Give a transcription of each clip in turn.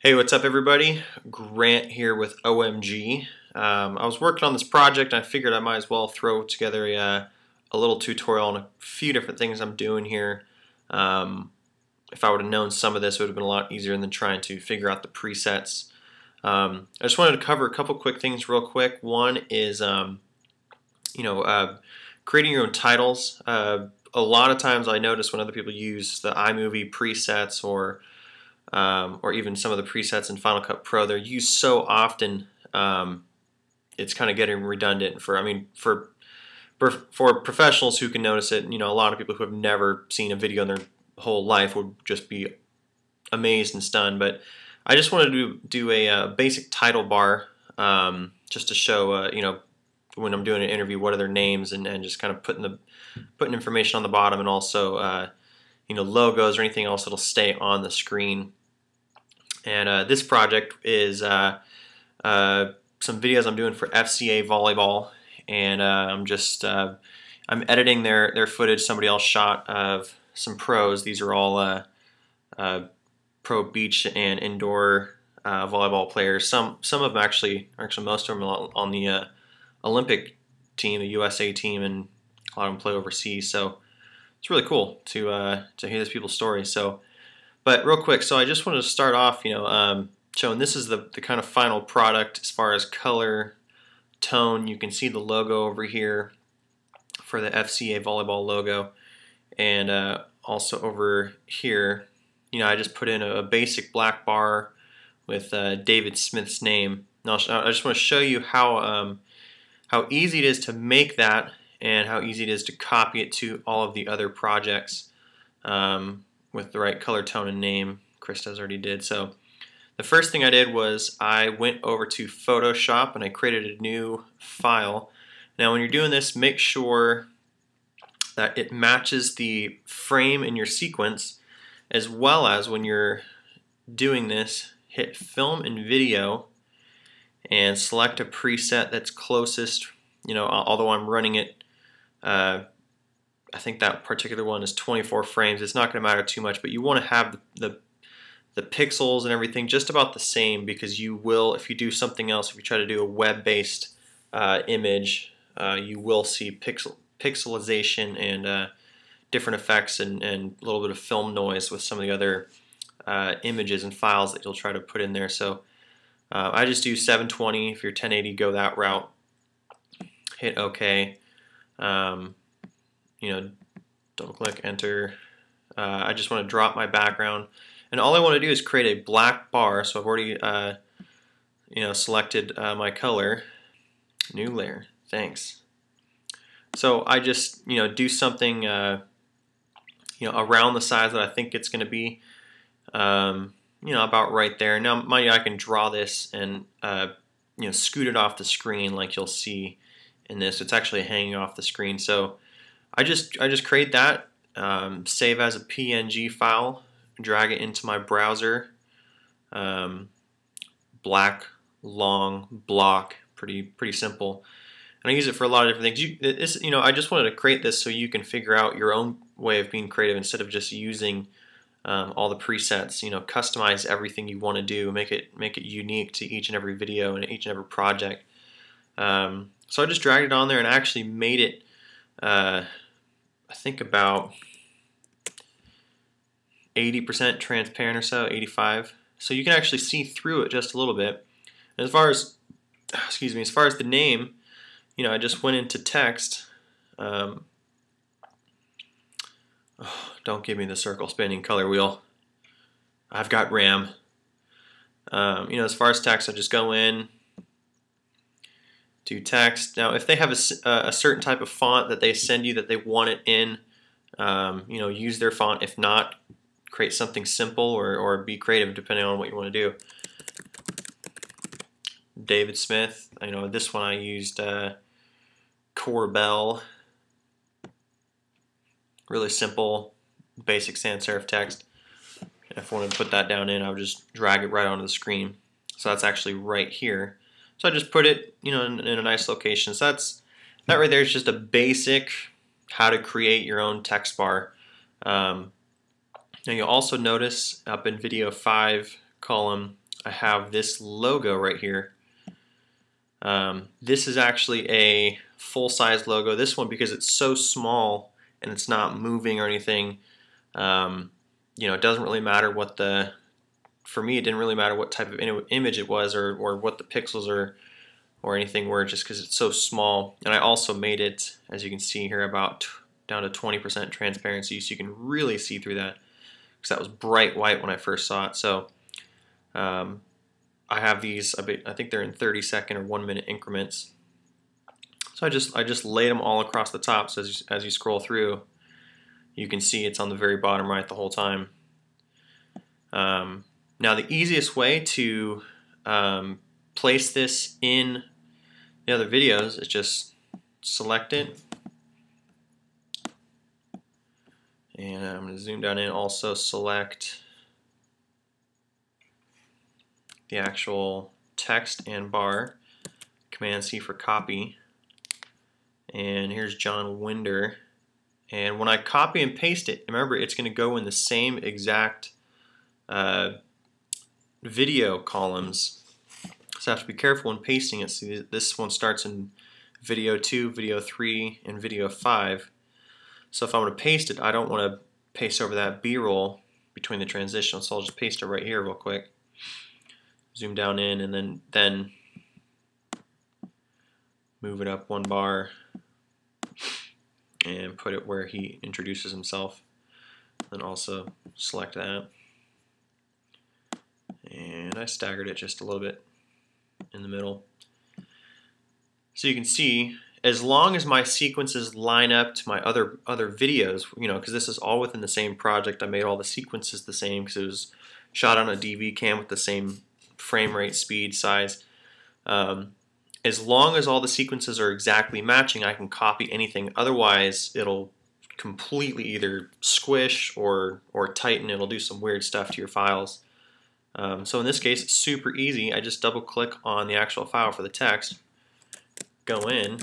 Hey, what's up everybody? Grant here with OMG. I was working on this project and I figured I might as well throw together a little tutorial on a few different things I'm doing here. If I would have known some of this, it would have been a lot easier than trying to figure out the presets. I just wanted to cover a couple quick things real quick. One is creating your own titles. A lot of times I notice when other people use the iMovie presets or even some of the presets in Final Cut Pro, they're used so often, it's kind of getting redundant. For professionals who can notice it, a lot of people who have never seen a video in their whole life would just be amazed and stunned. But I just wanted to do a basic title bar, just to show, when I'm doing an interview, what are their names, and just kind of putting information on the bottom, and also logos or anything else that'll stay on the screen. And this project is some videos I'm doing for FCA volleyball, and I'm editing their footage somebody else shot of some pros. These are all pro beach and indoor volleyball players. Some of them actually most of them are on the Olympic team, the USA team, and a lot of them play overseas. So it's really cool to hear these people's stories. But real quick, so I just wanted to start off, showing this is the kind of final product as far as color, tone. You can see the logo over here for the FCA volleyball logo, and also over here, I just put in a basic black bar with David Smith's name. Now I just want to show you how easy it is to make that, and how easy it is to copy it to all of the other projects. With the right color, tone, and name. Krista's already did. So the first thing I did was I went over to Photoshop and I created a new file. Now when you're doing this, make sure that it matches the frame in your sequence, as well as when you're doing this, hit Film and Video and select a preset that's closest. Although I'm running it, I think that particular one is 24 frames. It's not going to matter too much, but you want to have the pixels and everything just about the same, because you will, if you do something else, if you try to do a web-based image, you will see pixelization and different effects and a little bit of film noise with some of the other images and files that you'll try to put in there. So I just do 720. If you're 1080, go that route. Hit OK. Double click, enter. I just want to drop my background, and all I want to do is create a black bar. So I've already selected my color. New layer, thanks. So I just do something around the size that I think it's going to be, about right there. Now mind you, I can draw this and scoot it off the screen like you'll see in this. It's actually hanging off the screen. So I just create that, save as a PNG file, drag it into my browser. Black long block, pretty simple, and I use it for a lot of different things. I just wanted to create this so you can figure out your own way of being creative instead of just using all the presets. Customize everything you want to do, make it unique to each and every video and each and every project. So I just dragged it on there and actually made it. I think about 80% transparent or so, 85. So you can actually see through it just a little bit. And as far as the name, I just went into text. Oh, don't give me the circle spinning color wheel. I've got RAM. As far as text, I just go in, do text. Now, if they have a certain type of font that they send you that they want it in, use their font. If not, create something simple or be creative depending on what you want to do. David Smith. This one I used Corbell. Really simple, basic sans serif text. If I wanted to put that down in, I would just drag it right onto the screen. So that's actually right here. So I just put it, in a nice location. So that right there is just a basic how to create your own text bar. Now you'll also notice up in video 5 column I have this logo right here. This is actually a full-size logo. This one, because it's so small and it's not moving or anything, you know, it doesn't really matter what the, for me, it didn't really matter what type of image it was, or what the pixels or anything were, just because it's so small. And I also made it, as you can see here, about down to 20% transparency, so you can really see through that, because that was bright white when I first saw it. So I have these, I think they're in 30-second or 1-minute increments. So I just laid them all across the top, so as you scroll through, you can see it's on the very bottom right the whole time. Now the easiest way to place this in the other videos is just select it, and I'm going to zoom down in, also select the actual text and bar, Command C for copy, and here's John Winder. And when I copy and paste it, remember, it's going to go in the same exact video columns, so I have to be careful when pasting it. See, this one starts in video 2, video 3, and video 5. So if I want to paste it, I don't want to paste over that B-roll between the transitions, so I'll just paste it right here real quick. Zoom down in, and then move it up 1 bar and put it where he introduces himself. Then also select that. And I staggered it just a little bit in the middle. So you can see, as long as my sequences line up to my other videos, you know, because this is all within the same project. I made all the sequences the same because it was shot on a DV cam with the same frame rate, speed, size. As long as all the sequences are exactly matching, I can copy anything. Otherwise, it'll completely either squish or tighten. It'll do some weird stuff to your files. So in this case, it's super easy. I just double click on the actual file for the text, go in,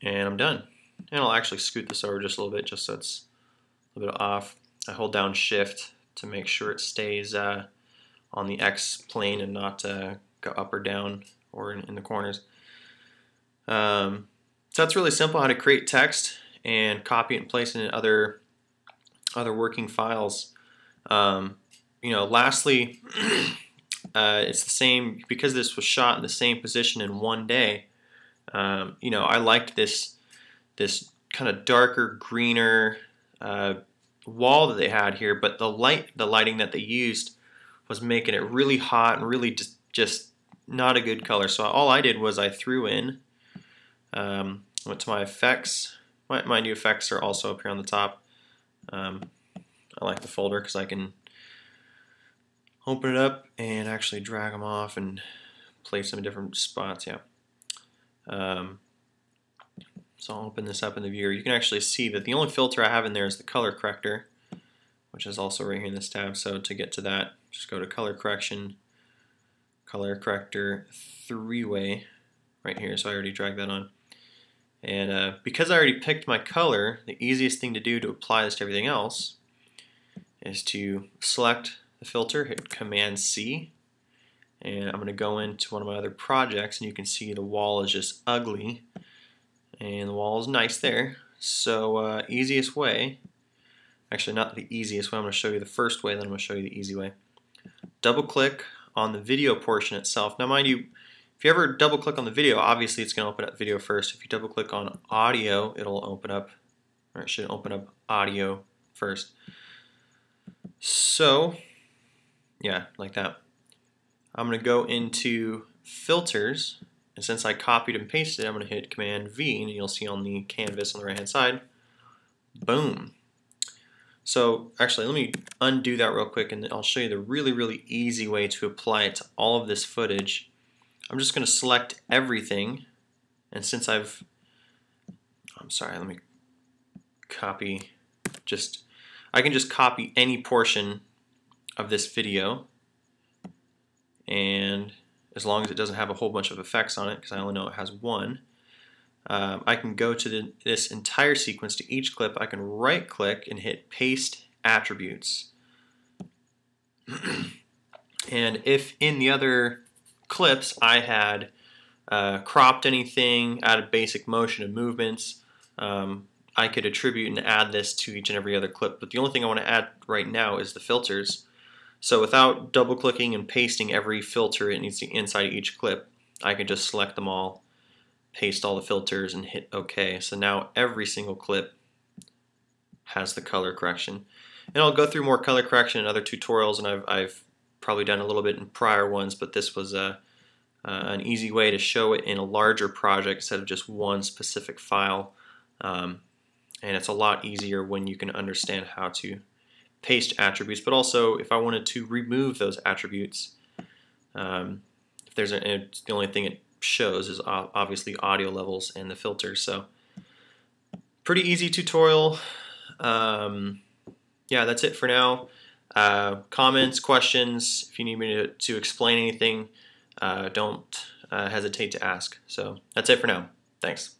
and I'm done. And I'll actually scoot this over just a little bit, just so it's a little bit off. I hold down Shift to make sure it stays on the X plane and not go up or down or in the corners. So that's really simple, how to create text and copy it and place it in other working files. You know, lastly, it's the same, because this was shot in the same position in one day. You know, I liked this kind of darker, greener wall that they had here, but the lighting that they used was making it really hot and really just not a good color. So all I did was I threw in, went to my effects. My new effects are also up here on the top. I like the folder because I can open it up and actually drag them off and place them in different spots. Yeah. So I'll open this up in the viewer. You can actually see that the only filter I have in there is the color corrector, which is also right here in this tab. So to get to that, just go to color correction, color corrector, 3-way right here. So I already dragged that on. And because I already picked my color, the easiest thing to do to apply this to everything else is to select the filter, hit Command C, and I'm going to go into one of my other projects, and you can see the wall is just ugly, and the wall is nice there. So easiest way, actually not the easiest way, I'm going to show you the first way, then I'm going to show you the easy way. Double click on the video portion itself. Now mind you, if you ever double click on the video, obviously it's going to open up video first. If you double click on audio, it'll open up, or it should open up audio first. So yeah, like that. I'm going to go into filters, and since I copied and pasted it, I'm going to hit Command V, and you'll see on the canvas on the right hand side, boom. So actually, let me undo that real quick, and I'll show you the really easy way to apply it to all of this footage. I'm just going to select everything, and since I'm sorry, let me copy, I can just copy any portion of this video, and as long as it doesn't have a whole bunch of effects on it, because I only know it has one, I can go to this entire sequence, to each clip. I can right click and hit Paste Attributes. And if in the other clips I had cropped anything, added basic motion and movements, I could attribute and add this to each and every other clip. But the only thing I want to add right now is the filters. So without double clicking and pasting every filter inside each clip, I can just select them all, paste all the filters, and hit OK. So now every single clip has the color correction. And I'll go through more color correction in other tutorials, and I've probably done a little bit in prior ones, but this was an easy way to show it in a larger project instead of just one specific file. And it's a lot easier when you can understand how to paste attributes, but also if I wanted to remove those attributes, if there's the only thing it shows is obviously audio levels and the filters. So pretty easy tutorial. Yeah, that's it for now. Comments, questions, if you need me to explain anything, don't hesitate to ask. So that's it for now. Thanks.